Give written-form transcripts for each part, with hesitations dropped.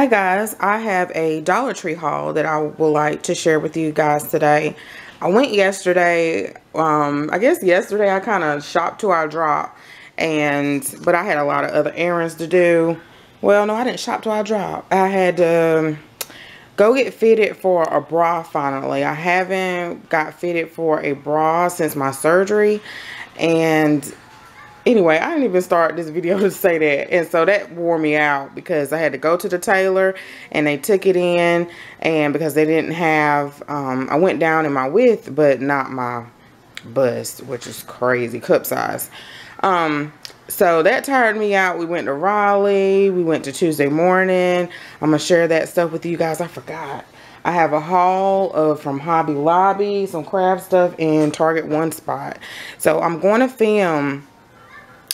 Hi guys, I have a Dollar Tree haul that I would like to share with you guys today. I went yesterday, I guess yesterday I kind of shopped till I dropped, but I had a lot of other errands to do. Well, no, I didn't shop till I dropped. I had to go get fitted for a bra finally. I haven't got fitted for a bra since my surgery, and anyway, I didn't even start this video to say that. And so that wore me out because I had to go to the tailor and they took it in. And because they didn't have, I went down in my width, but not my bust, which is crazy, cup size. So that tired me out. We went to Raleigh. We went to Tuesday morning. I'm going to share that stuff with you guys. I forgot. I have a haul of from Hobby Lobby, some craft stuff, and Target One Spot. So I'm going to film,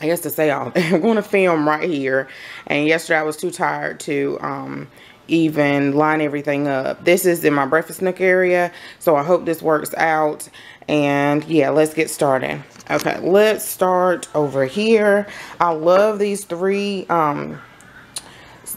I guess to say all, I'm going to film right here. And yesterday I was too tired to even line everything up. This is in my breakfast nook area, so I hope this works out. And yeah, let's get started. Okay, let's start over here. I love these three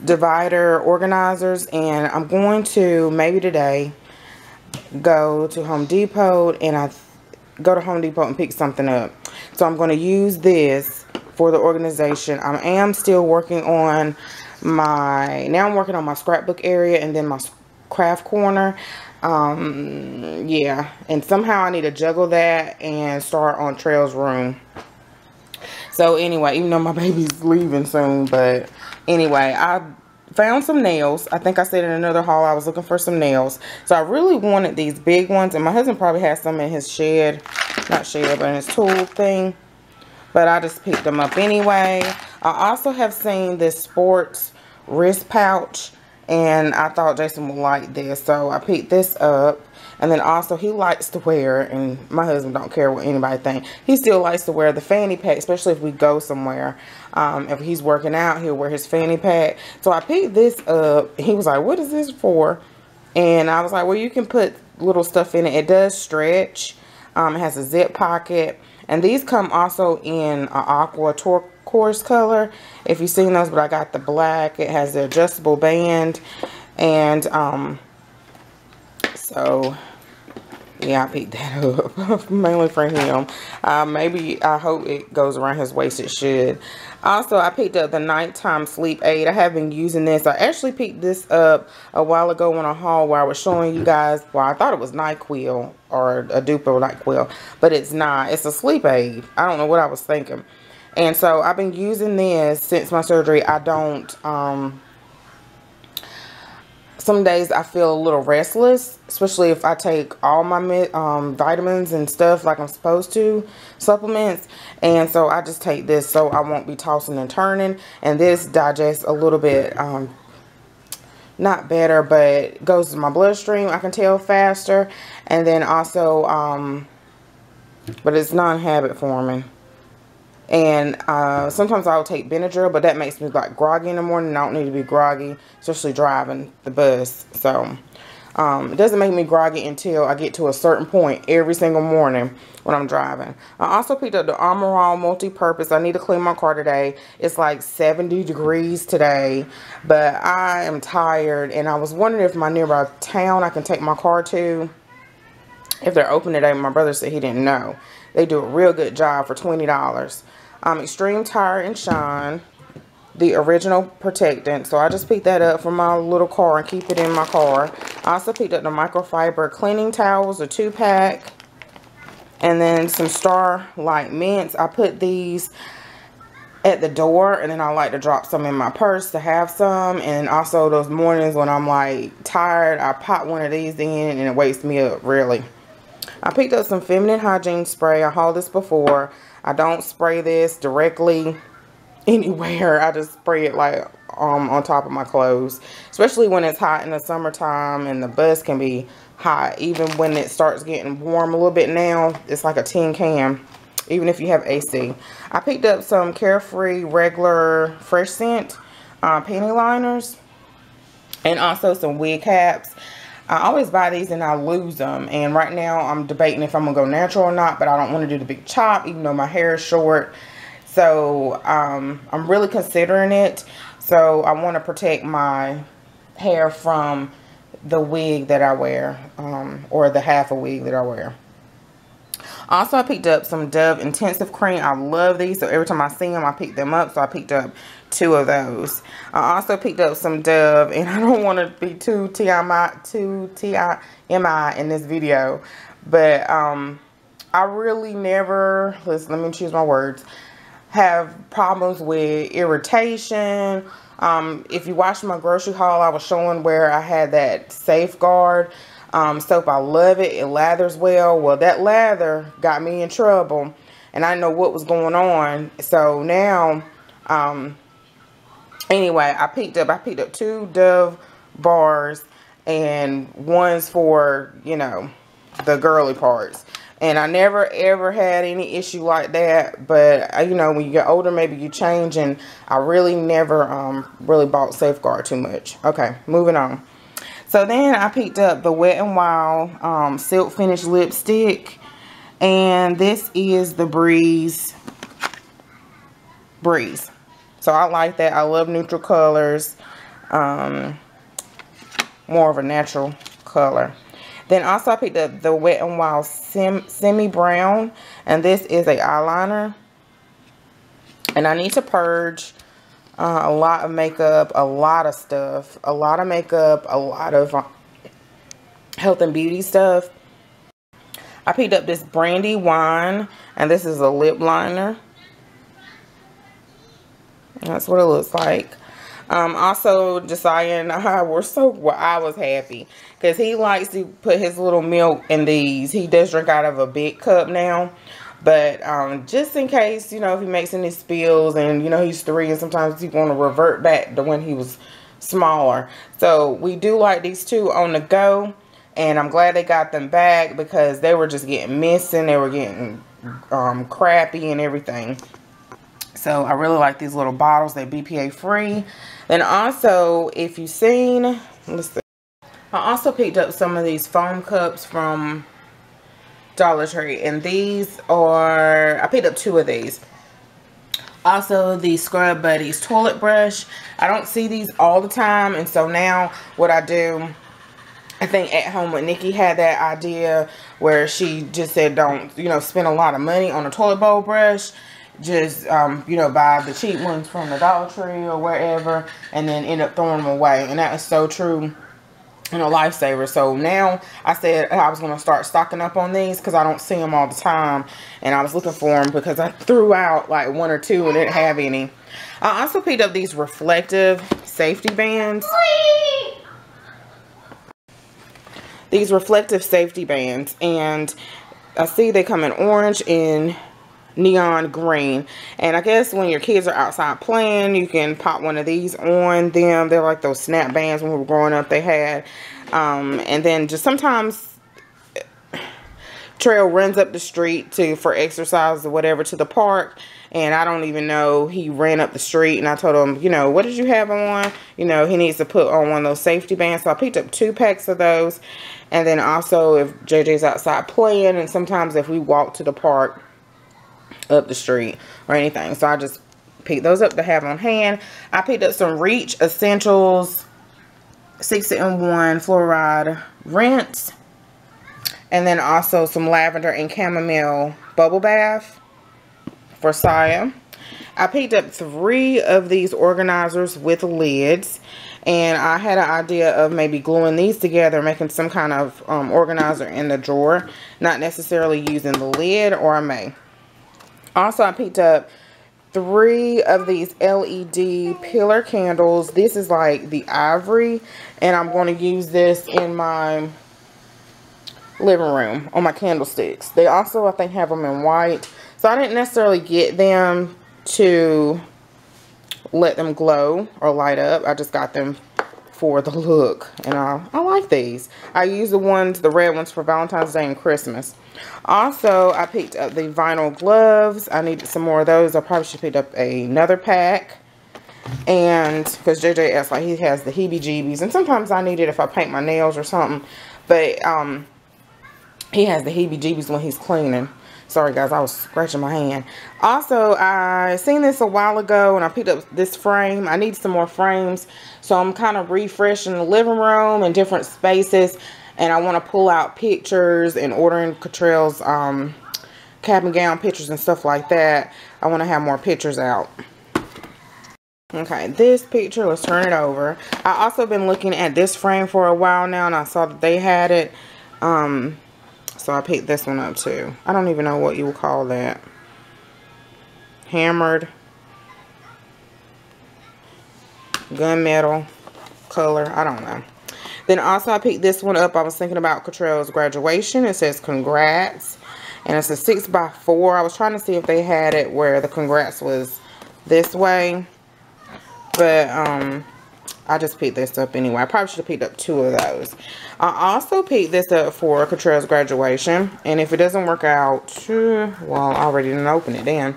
divider organizers, and I'm going to maybe today go to Home Depot, and go to Home Depot and pick something up. So I'm going to use this for the organization. I am still working on now I'm working on my scrapbook area and then my craft corner. Yeah, and somehow I need to juggle that and start on Trail's room. So anyway, even though my baby's leaving soon, but anyway, I found some nails. I think I said in another haul I was looking for some nails. So I really wanted these big ones, and my husband probably has some in his shed. Not shed, but in his tool thing. But I just picked them up anyway. I also have seen this sports wrist pouch, and I thought Jason would like this, so I picked this up. And then also he likes to wear, and my husband don't care what anybody think, he still likes to wear the fanny pack, especially if we go somewhere. If he's working out, he'll wear his fanny pack. So I picked this up. He was like, what is this for? And I was like, well, you can put little stuff in it. It does stretch. It has a zip pocket. And these come also in an aqua turquoise color, if you've seen those, but I got the black. It has the adjustable band. And so yeah, I picked that up mainly for him. Maybe, I hope it goes around his waist. It should. Also, I picked up the nighttime sleep aid. I have been using this. I actually picked this up a while ago on a haul where I was showing you guys, well, I thought it was NyQuil or a dupe of NyQuil, but it's not. It's a sleep aid. I don't know what I was thinking. And so I've been using this since my surgery. I don't, some days I feel a little restless, especially if I take all my vitamins and stuff like I'm supposed to, supplements. And so I just take this so I won't be tossing and turning. And this digests a little bit, not better, but goes to my bloodstream, I can tell, faster. And then also, but it's non-habit forming. And sometimes I'll take Benadryl, but that makes me like groggy in the morning. I don't need to be groggy, especially driving the bus. So it doesn't make me groggy until I get to a certain point every single morning when I'm driving. I also picked up the Armor All multi-purpose. I need to clean my car today. It's like 70 degrees today, but I am tired, and I was wondering if my nearby town I can take my car to, if they're open today. My brother said he didn't know. They do a real good job for $20. Extreme Tire and Shine, the original protectant. So I just picked that up for my little car and keep it in my car. I also picked up the microfiber cleaning towels, a 2-pack. And then some Starlight mints. I put these at the door, and then I like to drop some in my purse to have some. And also those mornings when I'm like tired, I pop one of these in and it wakes me up really. I picked up some feminine hygiene spray. I hauled this before. I don't spray this directly anywhere. I just spray it like on top of my clothes, especially when it's hot in the summertime and the bus can be hot. Even when it starts getting warm a little bit now, it's like a tin can, even if you have AC. I picked up some Carefree regular fresh scent panty liners, and also some wig caps. I always buy these and I lose them. And right now I'm debating if I'm going to go natural or not. But I don't want to do the big chop, even though my hair is short. So I'm really considering it. So I want to protect my hair from the wig that I wear, or the half a wig that I wear. Also, I picked up some Dove Intensive Cream. I love these, so every time I see them, I pick them up. So I picked up 2 of those. I also picked up some Dove, and I don't want to be too TMI in this video, but I really never, let me choose my words, have problems with irritation. If you watched my grocery haul, I was showing where I had that Safeguard soap. I love it. It lathers well. Well, that lather got me in trouble, and I didn't know what was going on. So now, anyway, I picked up 2 Dove bars, and one's for, you know, the girly parts. And I never ever had any issue like that, but you know, when you get older, maybe you change, and I really never really bought Safeguard too much. Okay, moving on. So then I picked up the Wet n Wild Silk Finish Lipstick, and this is the Breeze. So I like that. I love neutral colors, more of a natural color. Then also I picked up the Wet n Wild Semi Brown, and this is a eyeliner. And I need to purge a lot of makeup, a lot of stuff, a lot of makeup, a lot of health and beauty stuff. I picked up this Brandy Wine, and this is a lip liner. That's what it looks like. Also, Josiah and I were I was happy because he likes to put his little milk in these. He does drink out of a big cup now, but just in case, you know, if he makes any spills, and you know, he's 3 and sometimes he want to revert back to when he was smaller. So we do like these 2 on the go, and I'm glad they got them back because they were just getting missing. They were getting crappy and everything. So I really like these little bottles. They're BPA free. Then also, if you've seen, let's see, I also picked up some of these foam cups from Dollar Tree, and these are, I picked up 2 of these. Also, the Scrub Buddies toilet brush. I don't see these all the time, and so now what I do, I think At Home with Nikki had that idea where she just said, don't, you know, spend a lot of money on a toilet bowl brush. Just, you know, buy the cheap ones from the Dollar Tree or wherever, and then end up throwing them away. And that is so true, you know, lifesaver. So now I said I was going to start stocking up on these because I don't see them all the time. And I was looking for them because I threw out like 1 or 2 and didn't have any. I also picked up these reflective safety bands. These reflective safety bands. And I see they come in orange and neon green, and I guess when your kids are outside playing, you can pop one of these on them. They're like those snap bands when we were growing up they had. And then just sometimes Trail runs up the street for exercise or whatever to the park, and I don't even know he ran up the street, and I told him, you know, what did you have on? You know, he needs to put on one of those safety bands. So I picked up 2 packs of those. And then also if JJ's outside playing, and sometimes if we walk to the park up the street or anything, so I just picked those up to have on hand. I picked up some Reach Essentials 6-in-1 fluoride rinse, and then also some lavender and chamomile bubble bath for Saya. I picked up 3 of these organizers with lids, and I had an idea of maybe gluing these together, making some kind of organizer in the drawer, not necessarily using the lid, or I may. Also, I picked up 3 of these LED pillar candles. This is like the ivory, and I'm going to use this in my living room on my candlesticks. They also, I think, have them in white. So I didn't necessarily get them to let them glow or light up. I just got them for the look, and I like these. I use the red ones for Valentine's Day and Christmas. Also, I picked up the vinyl gloves. I needed some more of those. I probably should pick up another pack. And because JJ asked, like, he has the heebie-jeebies, and sometimes I need it if I paint my nails or something. But he has the heebie-jeebies when he's cleaning. Sorry guys, I was scratching my hand. Also, I seen this a while ago and I picked up this frame. I need some more frames. So I'm kind of refreshing the living room and different spaces. And I want to pull out pictures and ordering Cottrell's cap and gown pictures and stuff like that. I want to have more pictures out. Okay, this picture, let's turn it over. I also been looking at this frame for a while now and I saw that they had it. So I picked this one up too. I don't even know what you would call that. Hammered gunmetal color. I don't know. Then also I picked this one up. I was thinking about Cottrell's graduation. It says congrats. And it's a 6x4. I was trying to see if they had it where the congrats was this way. But I just picked this up anyway. I probably should have picked up 2 of those. I also picked this up for Cottrell's graduation. And if it doesn't work out, well, I already didn't open it then.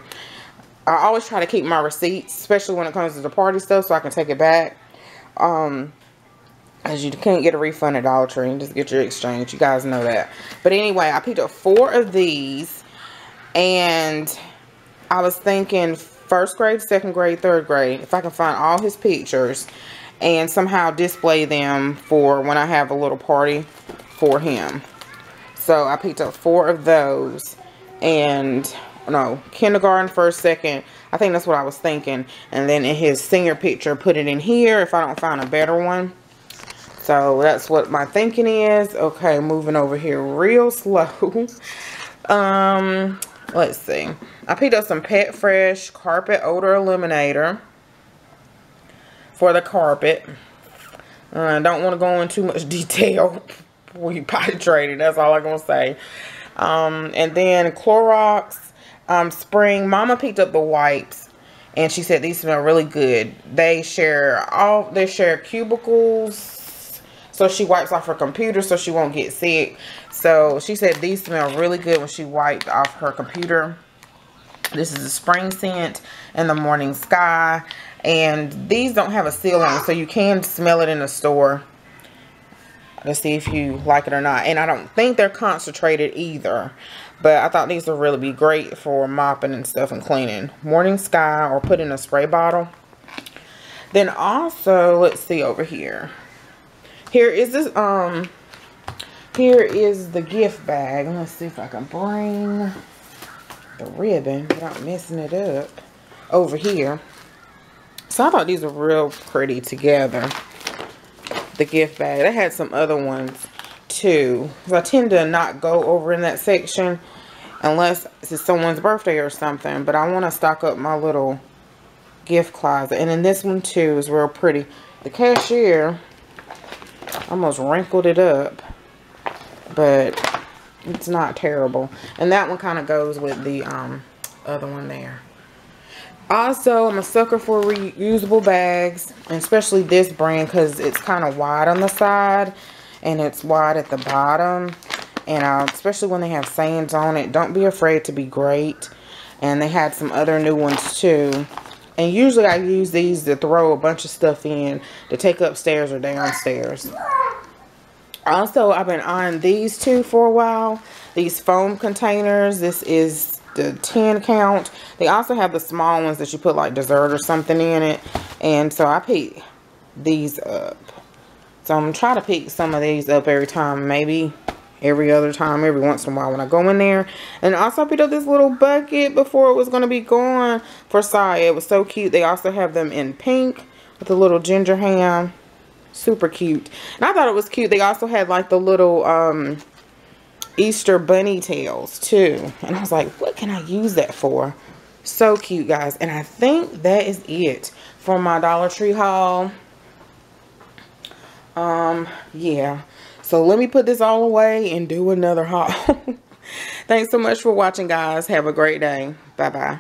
I always try to keep my receipts, especially when it comes to the party stuff, so I can take it back. As you can't get a refund at Dollar Tree and just get your exchange. You guys know that. But anyway, I picked up 4 of these. And I was thinking 1st grade, 2nd grade, 3rd grade. If I can find all his pictures and somehow display them for when I have a little party for him. So I picked up 4 of those. And no, kindergarten, 1st, 2nd. I think that's what I was thinking. And then in his senior picture, put it in here if I don't find a better one. So that's what my thinking is. Okay, moving over here real slow. Let's see. I picked up some Pet Fresh carpet odor eliminator for the carpet. I don't want to go into too much detail before you potty trade it. That's all I'm going to say. And then Clorox spring. Mama picked up the wipes and she said these smell really good. They share cubicles. So she wipes off her computer so she won't get sick. So she said these smell really good when she wiped off her computer. This is a spring scent in the morning sky. And these don't have a seal on, so you can smell it in the store to see if you like it or not. And I don't think they're concentrated either. But I thought these would really be great for mopping and stuff and cleaning. Morning sky, or put in a spray bottle. Then also, let's see over here. Here is this, here is the gift bag. Let's see if I can bring the ribbon without messing it up over here. So I thought these were real pretty together. The gift bag. They had some other ones too. I tend to not go over in that section unless it's someone's birthday or something. But I want to stock up my little gift closet. And then this one too is real pretty. The cashier almost wrinkled it up, but it's not terrible. And that one kind of goes with the other one there. Also, I'm a sucker for reusable bags, and especially this brand because it's kind of wide on the side and it's wide at the bottom. And especially when they have sayings on it, don't be afraid to be great. And they had some other new ones too. And usually I use these to throw a bunch of stuff in to take upstairs or downstairs. Also, I've been eyeing these two for a while. These foam containers. This is the 10 count. They also have the small ones that you put like dessert or something in it. And so I picked these up. So I'm trying to pick some of these up every time. Maybe every other time, every once in a while when I go in there. And also I picked up this little bucket before it was going to be gone for Saya. It was so cute. They also have them in pink with a little ginger ham. Super cute. And I thought it was cute. They also had like the little Easter bunny tails too. And I was like, what can I use that for? So cute, guys. And I think that is it for my Dollar Tree haul. Yeah. So let me put this all away and do another haul. Thanks so much for watching, guys. Have a great day. Bye-bye.